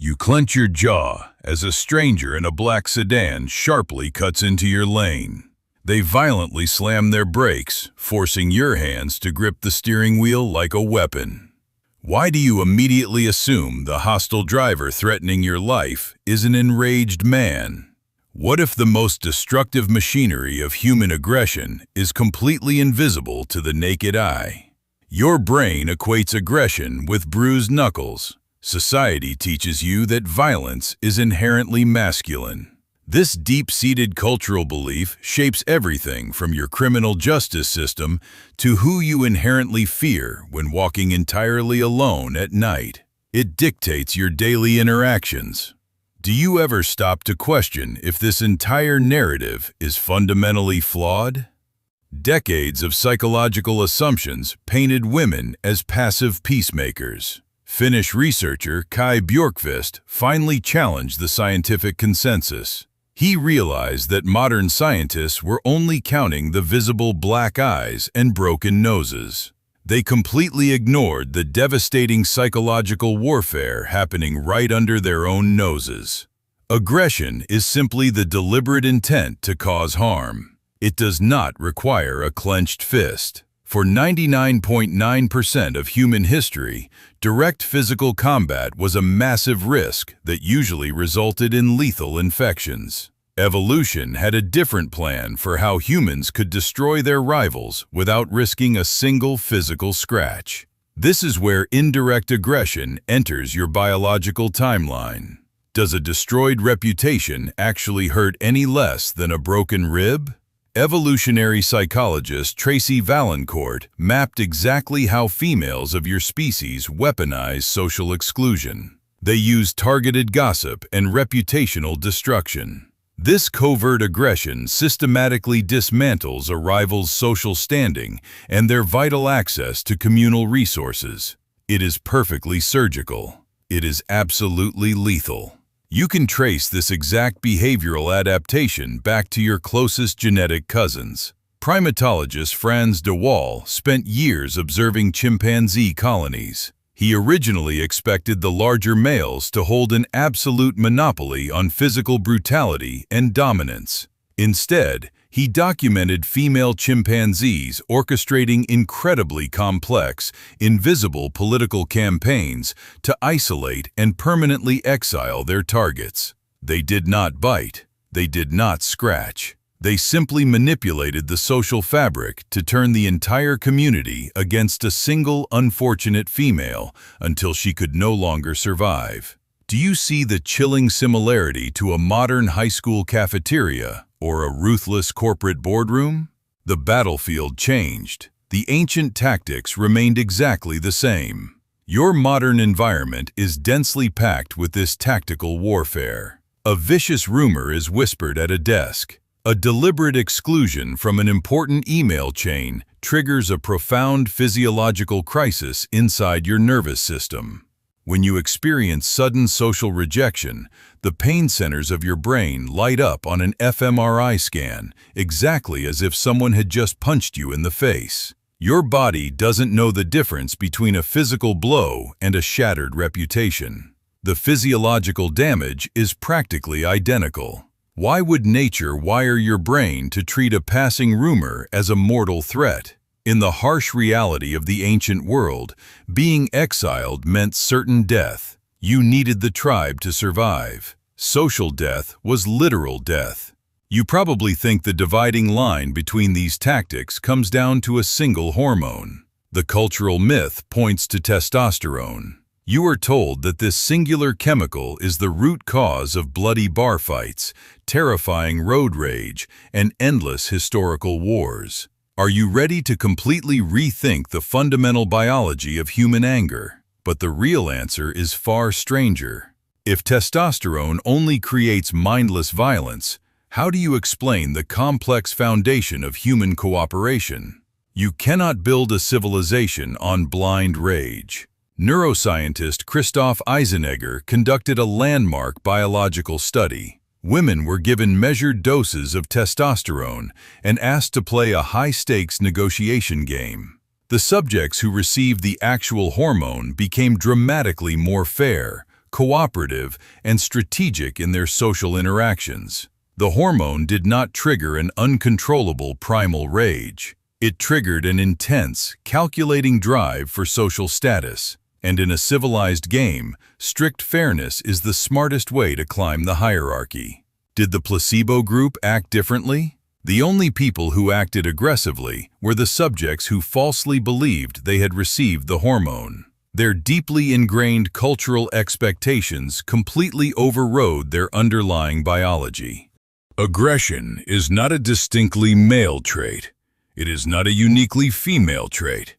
You clench your jaw as a stranger in a black sedan sharply cuts into your lane. They violently slam their brakes, forcing your hands to grip the steering wheel like a weapon. Why do you immediately assume the hostile driver threatening your life is an enraged man? What if the most destructive machinery of human aggression is completely invisible to the naked eye? Your brain equates aggression with bruised knuckles. Society teaches you that violence is inherently masculine. This deep-seated cultural belief shapes everything from your criminal justice system to who you inherently fear when walking entirely alone at night. It dictates your daily interactions. Do you ever stop to question if this entire narrative is fundamentally flawed? Decades of psychological assumptions painted women as passive peacemakers. Finnish researcher Kai Bjorkvist finally challenged the scientific consensus. He realized that modern scientists were only counting the visible black eyes and broken noses. They completely ignored the devastating psychological warfare happening right under their own noses. Aggression is simply the deliberate intent to cause harm. It does not require a clenched fist. For 99.9% of human history, direct physical combat was a massive risk that usually resulted in lethal infections. Evolution had a different plan for how humans could destroy their rivals without risking a single physical scratch. This is where indirect aggression enters your biological timeline. Does a destroyed reputation actually hurt any less than a broken rib? Evolutionary psychologist Tracy Valancourt mapped exactly how females of your species weaponize social exclusion. They use targeted gossip and reputational destruction. This covert aggression systematically dismantles a rival's social standing and their vital access to communal resources. It is perfectly surgical. It is absolutely lethal. You can trace this exact behavioral adaptation back to your closest genetic cousins. Primatologist Frans de Waal spent years observing chimpanzee colonies. He originally expected the larger males to hold an absolute monopoly on physical brutality and dominance. Instead, he documented female chimpanzees orchestrating incredibly complex, invisible political campaigns to isolate and permanently exile their targets. They did not bite. They did not scratch. They simply manipulated the social fabric to turn the entire community against a single unfortunate female until she could no longer survive. Do you see the chilling similarity to a modern high school cafeteria or a ruthless corporate boardroom? The battlefield changed. The ancient tactics remained exactly the same. Your modern environment is densely packed with this tactical warfare. A vicious rumor is whispered at a desk. A deliberate exclusion from an important email chain triggers a profound physiological crisis inside your nervous system. When you experience sudden social rejection, the pain centers of your brain light up on an fMRI scan, exactly as if someone had just punched you in the face. Your body doesn't know the difference between a physical blow and a shattered reputation. The physiological damage is practically identical. Why would nature wire your brain to treat a passing rumor as a mortal threat? In the harsh reality of the ancient world, being exiled meant certain death. You needed the tribe to survive. Social death was literal death. You probably think the dividing line between these tactics comes down to a single hormone. The cultural myth points to testosterone. You are told that this singular chemical is the root cause of bloody bar fights, terrifying road rage, and endless historical wars. Are you ready to completely rethink the fundamental biology of human anger? But the real answer is far stranger. If testosterone only creates mindless violence, how do you explain the complex foundation of human cooperation? You cannot build a civilization on blind rage. Neuroscientist Christoph Eisenegger conducted a landmark biological study. Women were given measured doses of testosterone and asked to play a high-stakes negotiation game. The subjects who received the actual hormone became dramatically more fair, cooperative, and strategic in their social interactions. The hormone did not trigger an uncontrollable primal rage. It triggered an intense, calculating drive for social status. And in a civilized game, strict fairness is the smartest way to climb the hierarchy. Did the placebo group act differently? The only people who acted aggressively were the subjects who falsely believed they had received the hormone. Their deeply ingrained cultural expectations completely overrode their underlying biology. Aggression is not a distinctly male trait. It is not a uniquely female trait.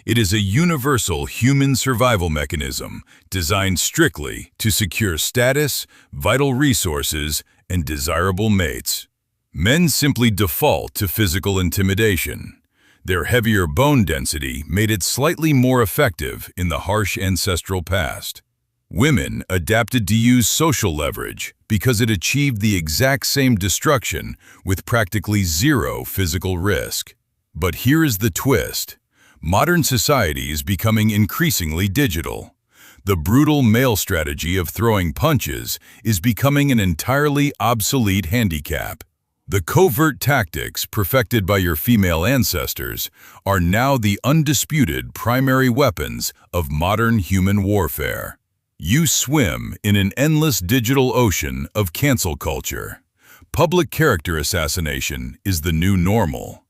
It is a universal human survival mechanism designed strictly to secure status, vital resources, and desirable mates. Men simply default to physical intimidation. Their heavier bone density made it slightly more effective in the harsh ancestral past. Women adapted to use social leverage because it achieved the exact same destruction with practically zero physical risk. But here is the twist. Modern society is becoming increasingly digital. The brutal male strategy of throwing punches is becoming an entirely obsolete handicap. The covert tactics perfected by your female ancestors are now the undisputed primary weapons of modern human warfare. You swim in an endless digital ocean of cancel culture. Public character assassination is the new normal.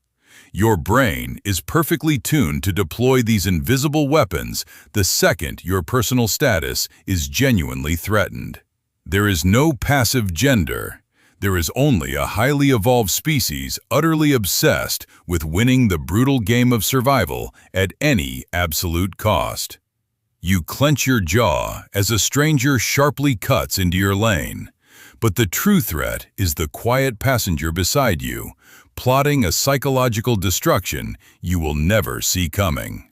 Your brain is perfectly tuned to deploy these invisible weapons the second your personal status is genuinely threatened. There is no passive gender. There is only a highly evolved species utterly obsessed with winning the brutal game of survival at any absolute cost. You clench your jaw as a stranger sharply cuts into your lane. But the true threat is the quiet passenger beside you, plotting a psychological destruction you will never see coming.